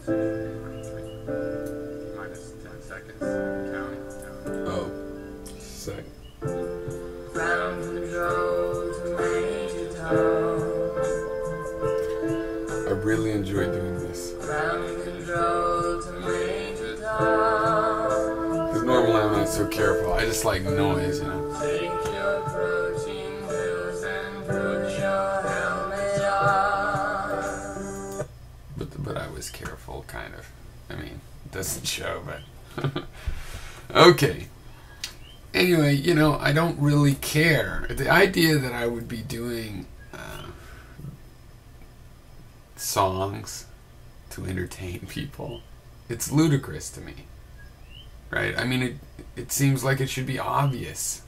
Minus 10 seconds. Counting. Oh, second. Ground control to Major Tom. I really enjoy doing this. Ground control to Major Tom. Because normally I'm not so careful. I just like noise, you know. Take your protein pills and put your helmet on. But I was careful, kind of. I mean, it doesn't show, but... Okay. Anyway, you know, I don't really care. The idea that I would be doing songs to entertain people, it's ludicrous to me. Right? I mean, it seems like it should be obvious.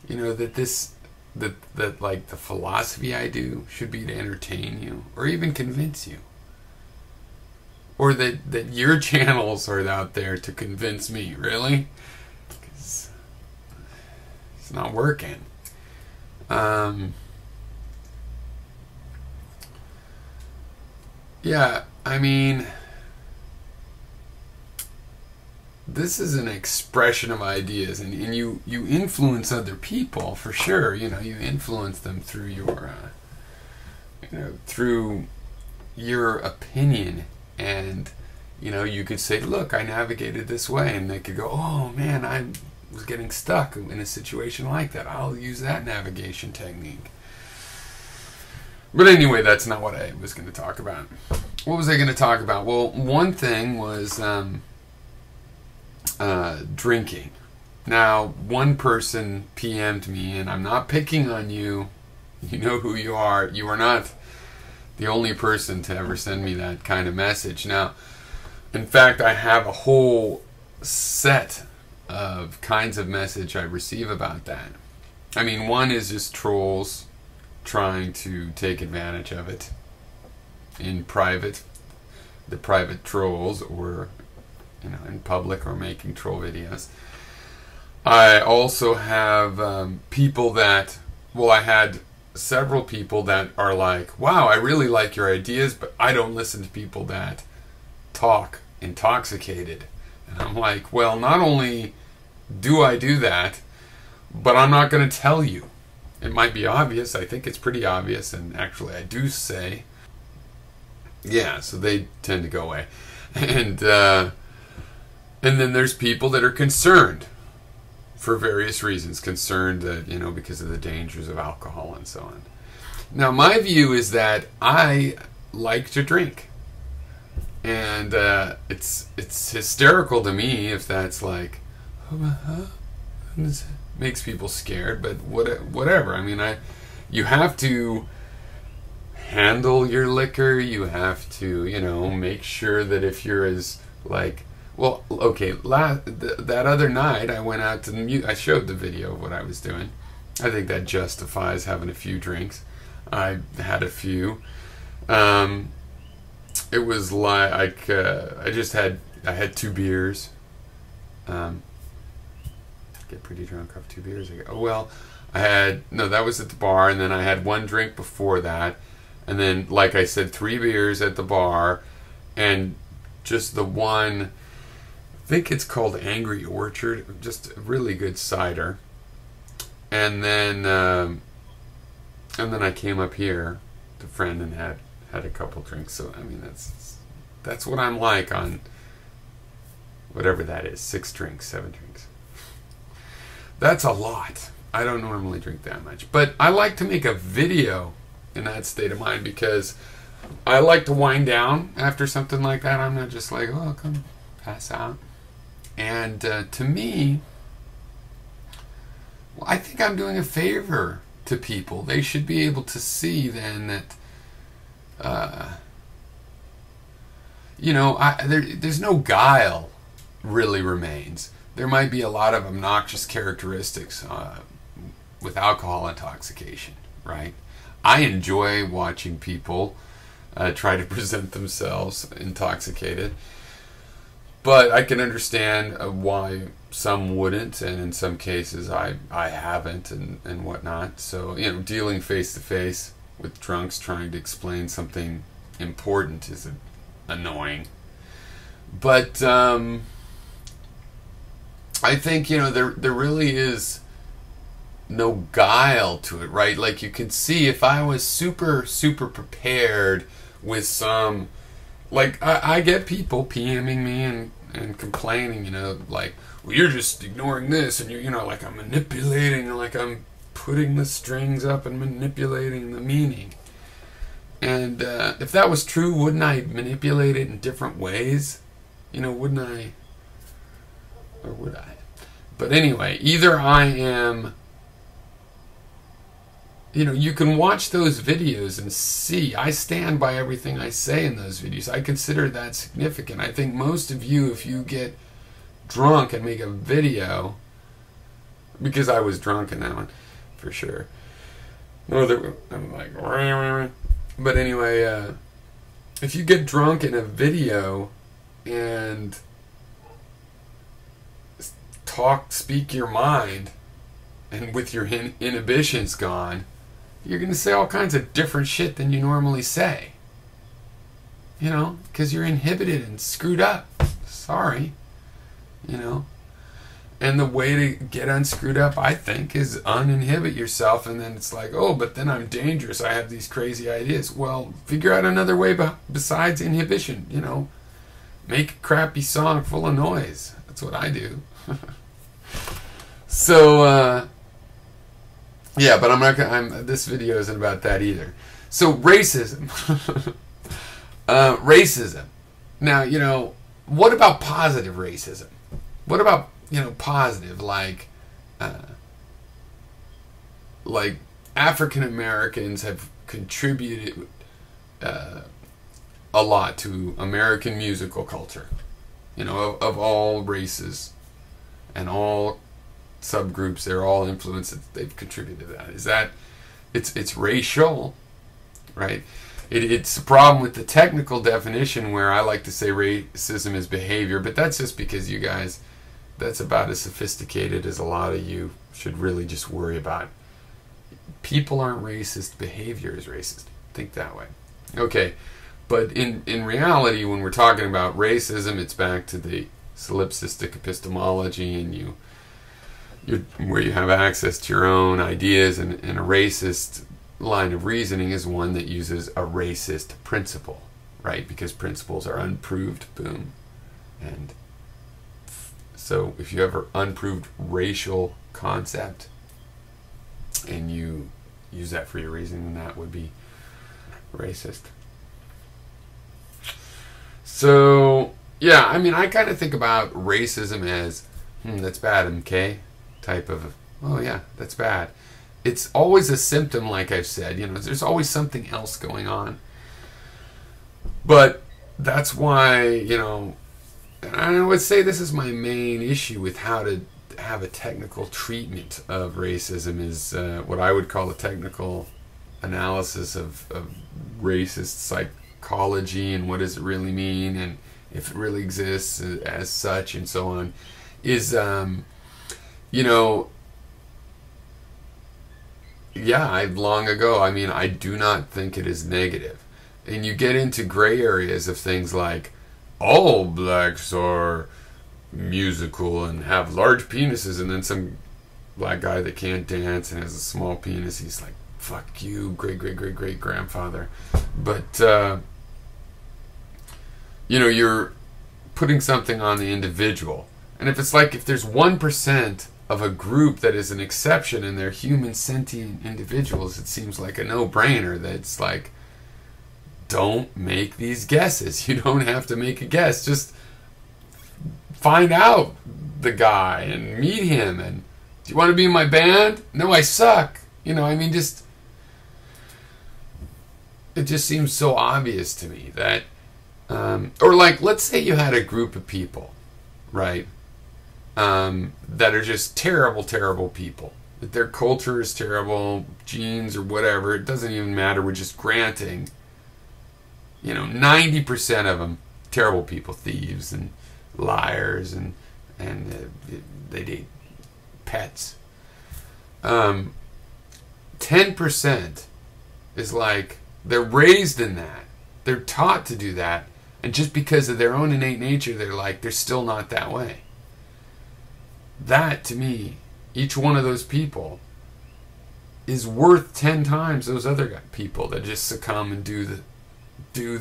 You know, that that like the philosophy I do should be to entertain you or even convince you. Or that your channels are out there to convince me, really? Because it's not working. Yeah, I mean, this is an expression of ideas, and you influence other people for sure. You know, you influence them through your, through your opinion, and you know, you could say, "Look, I navigated this way," and they could go, "Oh man, I was getting stuck in a situation like that. I'll use that navigation technique." But anyway, that's not what I was going to talk about. What was I going to talk about? Well, one thing was drinking. Now, one person PM'd me, and I'm not picking on you. You know who you are. You are not the only person to ever send me that kind of message. Now, in fact, I have a whole set of kinds of message I receive about that. I mean, one is just trolls trying to take advantage of it in private, the private trolls, or you know, in public, or making troll videos. I also have people that, well, I had several people that are like, "Wow, I really like your ideas, but I don't listen to people that talk intoxicated." And I'm like, well, not only do I do that, but I'm not going to tell you. It might be obvious. I think it's pretty obvious, and actually I do say. Yeah, so they tend to go away. And then there's people that are concerned for various reasons. Concerned that, you know, because of the dangers of alcohol and so on. Now, my view is that I like to drink. And it's hysterical to me if that's like, makes people scared, but whatever. I mean, you have to handle your liquor. You have to, you know, make sure that if you're as like, well, okay, that other night I went out to I showed the video of what I was doing. I think that justifies having a few drinks. I had a few. It was like I had 2 beers. Get pretty drunk off 2 beers ago. Oh, well, that was at the bar, and then I had 1 drink before that, and then, like I said, 3 beers at the bar, and just the one, I think it's called Angry Orchard, just a really good cider. And then I came up here to a friend and had a couple drinks. So I mean, that's what I'm like on whatever that is, 6 drinks, 7 drinks. That's a lot. I don't normally drink that much, but I like to make a video in that state of mind because I like to wind down after something like that. I'm not just like, oh, come pass out. And to me, well, I think I'm doing a favor to people. They should be able to see then that, you know, there's no guile really remains. There might be a lot of obnoxious characteristics with alcohol intoxication, right? I enjoy watching people try to present themselves intoxicated, but I can understand why some wouldn't, and in some cases I haven't, and whatnot. So, you know, dealing face to face with drunks trying to explain something important is annoying. But I think, you know, there really is no guile to it, right? Like, you can see if I was super prepared with some, like, I get people PMing me and complaining, you know, like, well, you're just ignoring this, and you're, you know, like, I'm manipulating, like, I'm putting the strings up and manipulating the meaning. And if that was true, wouldn't I manipulate it in different ways? You know, wouldn't I? Or would I? But anyway, either I am, you know, you can watch those videos and see, I stand by everything I say in those videos. I consider that significant. I think most of you, if you get drunk and make a video, because I was drunk in that one, for sure. No, I'm like, but anyway, if you get drunk in a video and speak your mind, and with your inhibitions gone, you're going to say all kinds of different shit than you normally say. You know, because you're inhibited and screwed up. Sorry. You know. And the way to get unscrewed up, I think, is uninhibit yourself, and then it's like, oh, but then I'm dangerous. I have these crazy ideas. Well, figure out another way besides inhibition, you know. Make a crappy song full of noise. That's what I do. So, yeah, but I'm not gonna, this video isn't about that either. So, racism. Racism. Now, you know, what about positive racism? What about, you know, positive, like African Americans have contributed a lot to American musical culture, you know, of all races and all subgroups. They're all influenced. They've contributed to that. Is that it's racial, right? It's a problem with the technical definition, where I like to say racism is behavior, but that's just because you guys, that's about as sophisticated as a lot of you should really just worry about. People aren't racist, behavior is racist. Think that way. Okay, but in reality, when we're talking about racism, it's back to the solipsistic epistemology, and where you have access to your own ideas, and a racist line of reasoning is one that uses a racist principle, right? Because principles are unproved, boom. And so if you have an unproved racial concept and you use that for your reasoning, then that would be racist. So, yeah, I mean, I kind of think about racism as, that's bad, okay? Type of, oh yeah, that's bad. It's always a symptom, like I've said, you know, there's always something else going on. But that's why, you know, and I would say this is my main issue with how to have a technical treatment of racism, is what I would call a technical analysis of racist psychology, and what does it really mean, and if it really exists as such, and so on, is, you know, yeah, long ago, I mean, I do not think it is negative. And you get into gray areas of things like, all blacks are musical and have large penises, and then some black guy that can't dance and has a small penis, he's like, fuck you, great grandfather. But you know, you're putting something on the individual, and if it's like, if there's 1% of a group that is an exception and they're human sentient individuals, it seems like a no-brainer. That's like, don't make these guesses. You don't have to make a guess. Just find out the guy and meet him. And do you want to be in my band? No, I suck. You know, I mean, just, it just seems so obvious to me that, or like, let's say you had a group of people, right, that are just terrible people. That their culture is terrible, genes or whatever, it doesn't even matter. We're just granting, you know, 90% of them terrible people, thieves and liars, and they date pets. 10% is like, they're raised in that, they're taught to do that, And just because of their own innate nature, they're still not that way. That, to me, each one of those people is worth 10 times those other people that just succumb and do the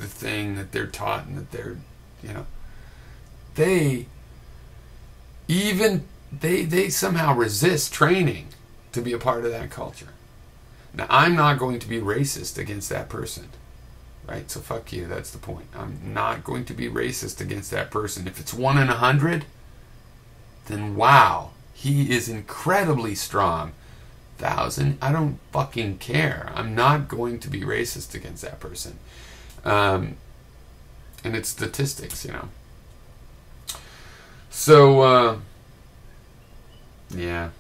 thing that they're taught and that they're, they somehow resist training to be a part of that culture. Now, I'm not going to be racist against that person, right? So fuck you, that's the point. I'm not going to be racist against that person. If it's 1 in 100, then wow, he is incredibly strong. 1,000, I don't fucking care. I'm not going to be racist against that person. And it's statistics, So, yeah.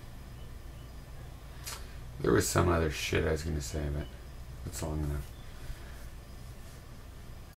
There was some other shit I was going to say, but that's long enough.